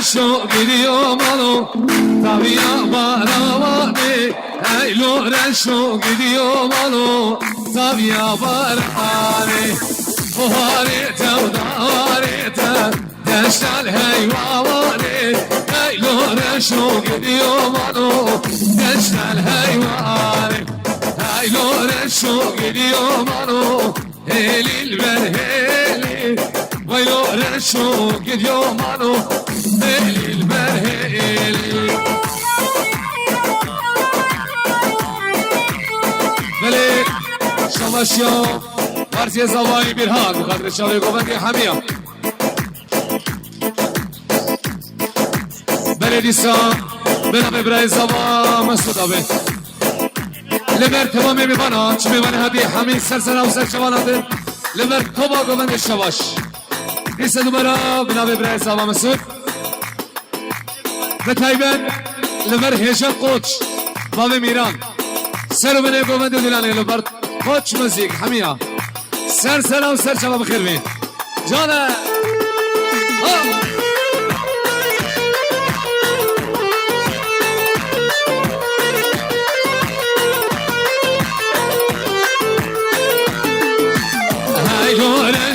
رشو gidiyor malo Tabiya baravane Eylo reşo gidiyor malo Tabiya baravane Buharete udarete Deştel heyvavane Eylo reşo gidiyor malo Deştel heyvane Eylo reşo gidiyor malo Helil ver helil Eylo reşo gidiyor malo Helil ver helil Veli Şavaş ya Partiye zavayı bir hal Bu kadri çalıyor govendi hamiya Beledisa Bela bebrای زوا مسعود abi لبر تمام میبانا چه میبانه هدی همین سرسر و سرچواناده لبر توبا گوند شواش ایسا دوبارا بنا bebrای زوا مسعود و تایبن لبر هیجان قوچ باب میران سر و بنه گوند دلانه لبر قوچ موزیک همیا سرسر و سرچوا بخیر بین جانه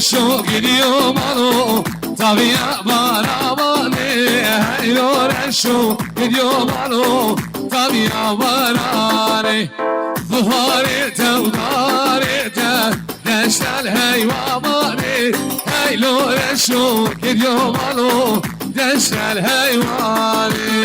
Reşo gidiyor malo Tabiya baravane Eylo reşo gidiyor malo Tabiya baravane Buharete udarete Deştel heyvavane Eylo reşo gidiyor malo Deştel heyvane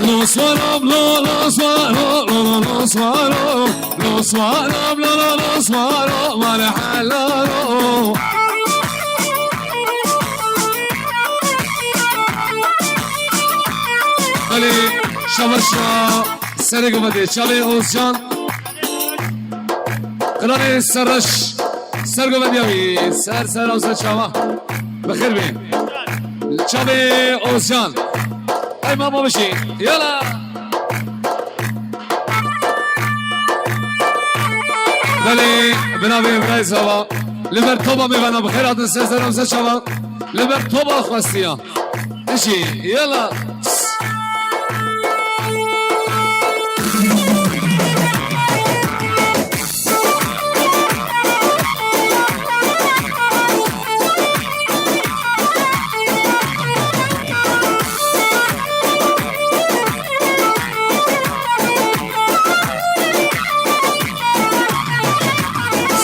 Los varam los varam los varam los varam los varam marhalalo Ali şavaşa sergomade çale Ozcan Krali Saraş sergomade abi ser Ozcan çava بخیر بین çale Ozcan Ay mama başı, yala. Beli, binabi İbrahim Sava. Liber toba mi bana bخير adın seslerim se çava. Liber toba xwastiya. İşi, yala.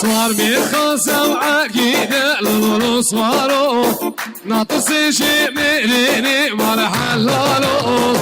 صار بيخاصة وعقيدة لولو صارو ناطر سيشي ميريني مرحلالو